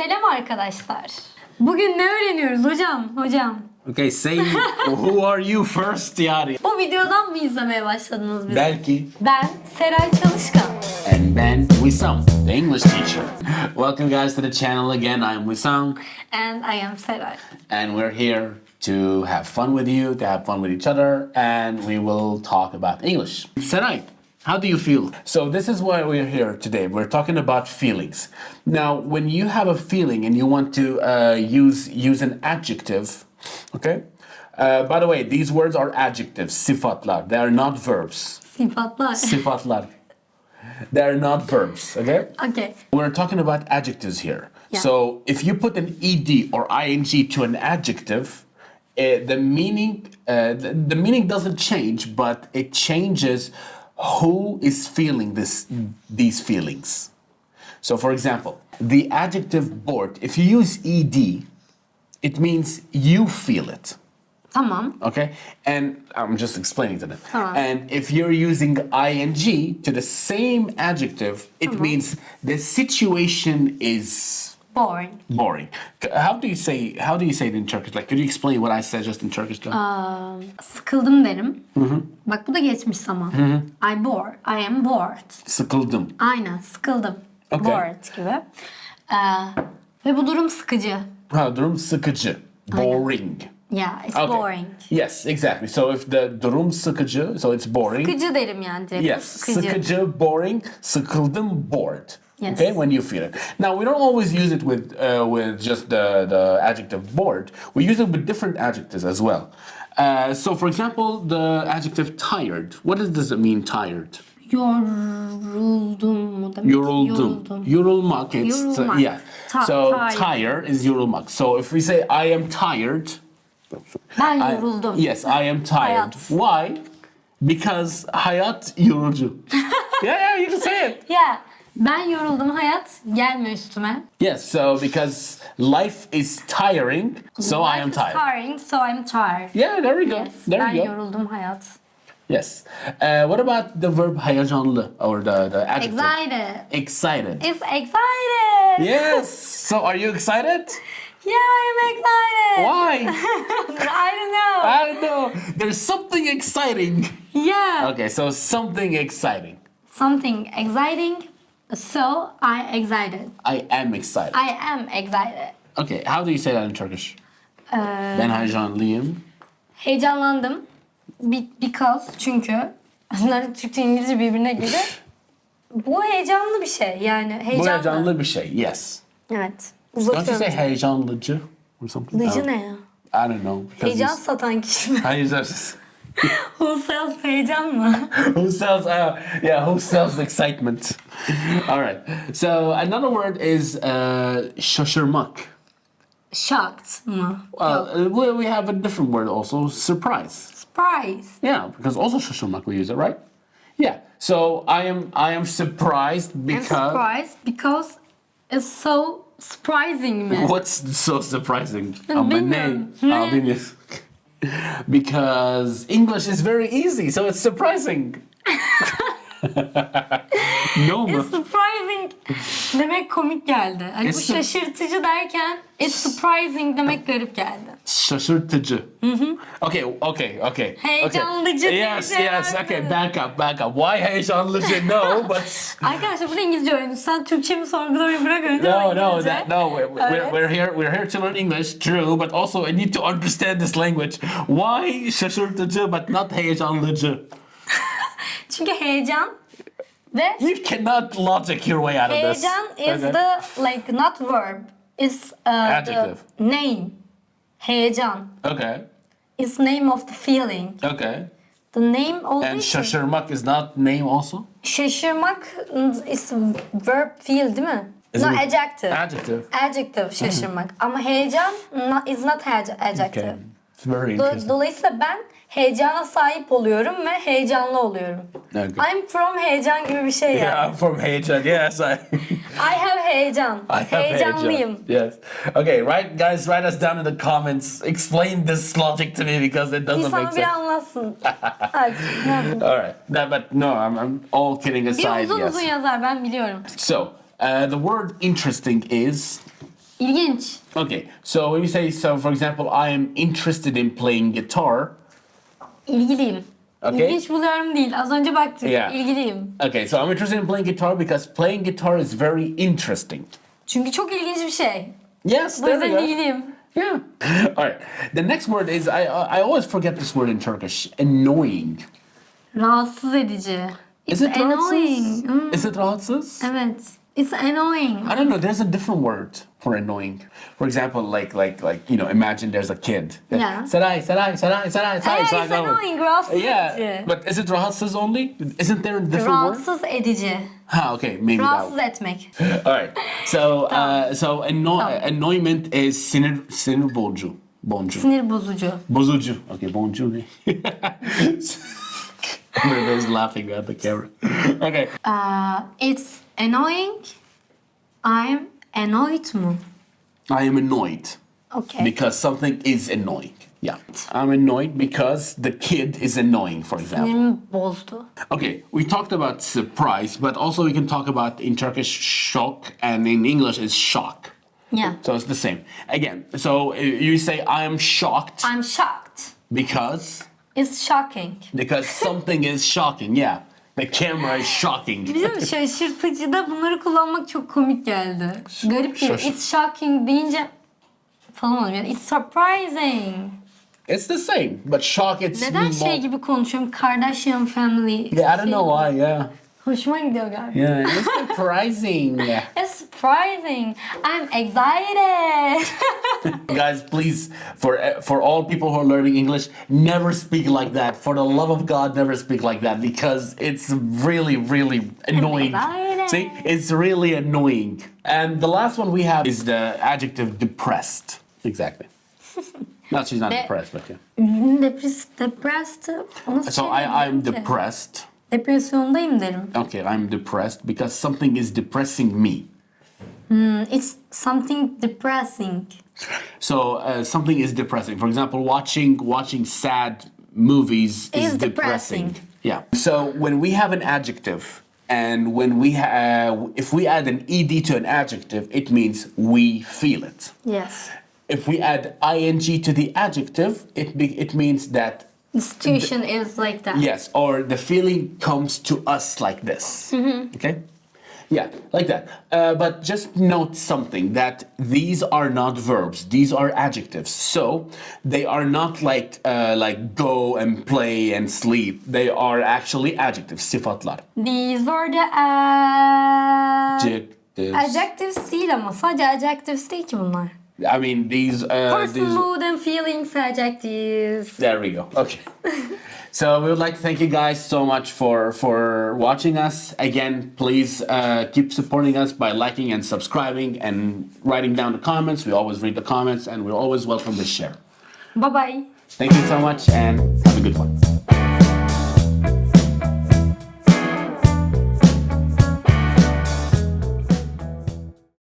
Selam arkadaşlar. Bugün ne öğreniyoruz hocam? Okay, say who are you first yani. Bu videodan mı izlemeye başladınız bizi? Belki. Ben Seray Çalışkan. And then Wissam, the English teacher. Welcome guys to the channel again. I'm Wissam. And I am Seray. And we're here to have fun with you, to have fun with each other, and we will talk about English. Seray, how do you feel? So this is why we're here today. We're talking about feelings. Now, when you have a feeling and you want to use an adjective, okay? By the way, these words are adjectives, sıfatlar. They are not verbs. Sıfatlar. Sıfatlar. They are not verbs, okay? Okay. We're talking about adjectives here. Yeah. So if you put an ed or ing to an adjective, the meaning doesn't change, but it changes who is feeling these feelings. So for example, the adjective bored, if you use ed, it means you feel it. Tamam. Okay? And I'm just explaining to them. Tamam. And if you're using ing to the same adjective, it means the situation is Boring. boring. How do you say it in Turkish? Like, could you explain what I said just in Turkish? Sıkıldım derim. Bak bu da geçmiş zaman. I am bored. Sıkıldım. Aynen sıkıldım. Okay. Bored gibi. Ve bu durum sıkıcı. Ha, durum sıkıcı. Boring. Yeah, it's Okay. boring. Yes, exactly. So if the durum sıkıcı, so it's boring. Sıkıcı derim yani direkt. Yes, Sıkıcı. sıkıcı, boring, sıkıldım, bored. Yes. Okay, when you feel it. Now we don't always use it with just the adjective bored. We use it with different adjectives as well. So for example, the adjective tired. What does it mean, tired? Yoruldum mu demek? Yoruldum. Yorulmak. It's Yorulmak. yeah. So Tired. tire is yorulmak. So if we say I am tired. Ben yoruldum. Yes, I am tired. Hayat. Why? Because hayat yorucu. yeah, you can say it. Yeah. Ben yoruldum, hayat gelme üstüme. Yes, so because life is tiring, so I am Life is tired. tiring, so I'm tired. Yeah, there we go. Yes, There ben we go. yoruldum hayat. Yes. What about the verb heyecanlı or the adjective? Excited. Excited. It's excited. Yes. So are you excited? Yeah, I'm excited. Why? I don't know. I don't know. There's something exciting. Yeah. Okay, so something exciting. Something exciting, so I excited. I am excited. I am excited. Okay, how do you say that in Turkish? Ben heyecanlıyım. Heyecanlandım. Because çünkü onların Türkçe İngilizce birbirine göre bu heyecanlı bir şey. Yani Bu heyecanlı. heyecanlı bir şey. Yes. Evet. Don't you Uzatıyorum. say heyecanlıcı or something? Lıcı ne ya? I don't know. because Heyecan it's- satan kişi mi? Hayır, that's- Who sells heyecan mı? who sells? Who sells excitement? All right. So another word is şaşırmak. Shocked mı? We have a different word also, surprise. Surprise. Yeah, because also şaşırmak we use it, right? Yeah. So I am surprised I'm because. surprised because it's so surprising mi? What's so surprising? Bilmiyorum. Bilmiyorum. Because English is very easy, so it's surprising. No mu? It's surprising demek komik geldi. Hani bu It's su- şaşırtıcı derken it's surprising demek garip geldi. Şaşırtıcı. Okay. Heyecanlıcı Okay. Yes, diye yes. şey Okay, vardı. back up. Why heyecanlıcı? No, but Arkadaşlar burada İngilizce öğreniyorsun. Sen Türkçemi sorgulamayı bırak öyle no. İngilizce. We're here to learn English, true, but also I need to understand this language. Why şaşırtıcı but not heyecanlıcı? Çünkü heyecan ve You cannot logic your way out of this. heyecan is Okay. the like not verb. It's Adjective. the name. Heyecan. Okay. It's name of the feeling. Okay. The name olduğu And için şaşırmak is not name also? şaşırmak is verb fiil değil mi? Is No, it- adjective. Adjective. Adjective şaşırmak. Ama heyecan is not adjective. Okay. It's very interesting. Dolayısıyla ben heyecana sahip oluyorum ve heyecanlı oluyorum. Okay. I'm from heyecan gibi bir şey yani. Yeah, I'm from heyecan. Yes, I have heyecan. I have Heyecanlıyım. heyecan. Yes. Okay, right, guys, write us down in the comments. Explain this logic to me because it doesn't make İnsan bir sense. anlasın. Hadi. ne yapayım? All right. But no, I'm all kidding Bir aside. uzun Yes. uzun yazar ben biliyorum. So, the word interesting is İlginç. Okay, so when you say, so for example, I am interested in playing guitar. İlgiliyim. Okay. İlginç buluyorum değil. Az önce baktık. Yeah. İlgiliyim. Okay, so I'm interested in playing guitar because playing guitar is very interesting. Çünkü çok ilginç bir şey. Yes, Bu there yüzden we go. ilgiliyim. Yeah. All right. The next word is I always forget this word in Turkish. Annoying. Rahatsız edici. Is It's it annoying. rahatsız? Is it rahatsız? Evet. It's annoying. I don't know. There's a different word for annoying. For example, imagine there's a kid. Yeah. Saray. It's annoying. Rahatsız Yeah, edici. but is it rahatsız only? Isn't there a different word? Rahatsız edici. Okay, maybe Rahatsız that. etmek. All right. So annoyment is sinir bozucu. Sinir bozucu. Bozucu. Okay, boncu ne? Everybody's laughing at the camera. Okay. It's annoying. I'm annoyed mu? I am annoyed Okay. because something is annoying. Yeah. I'm annoyed because the kid is annoying, for example. Sinirimi bozdu. Okay, we talked about surprise, but also we can talk about in Turkish shock, and in English is shock. Yeah. So it's the same. Again, so you say I am shocked I'm shocked. because It's shocking. something is shocking. Yeah. The camera is shocking. Bizim şaşırtıcıda bunları kullanmak çok komik geldi. Garip geliyor. Şaşır- It's shocking deyince falan oluyor. Yani it's surprising. It's the same, but shock it's Neden şey gibi konuşuyorum? Kardashian family. Yeah, I don't know why. Yeah. Hoşuma gidiyor galiba. Yeah, it's surprising. It's surprising. I'm excited. Guys, please, for all people who are learning English, never speak like that. For the love of God, never speak like that because it's really, really annoying. excited. See, it's really annoying. And the last one we have is the adjective depressed. Exactly. No, she's not depressed, but yeah. Depressed. O nasıl So çevirilir I'm ki? depressed. Depresyondayım derim. Okay, I'm depressed because something is depressing me. It's something depressing. So something is depressing. For example, watching sad movies is Is depressing. depressing. Yeah. So when we have an adjective, and when if we add an ed to an adjective, it means we feel it. Yes. If we add ing to the adjective, it means that The situation is like that. yes, or the feeling comes to us like this. Okay? Yeah, like that. But just note something that these are not verbs; these are adjectives. So they are not like go and play and sleep. They are actually adjectives, sıfatlar. These were the Adjectives. adjectives değil ama sadece adjectives değil ki bunlar. I mean, these. Person, mood and feelings adjectives. There we go. Okay. So we would like to thank you guys so much for watching us. Again, please keep supporting us by liking and subscribing and writing down the comments. We always read the comments and we're always welcome to share. Bye bye. Thank you so much and have a good one.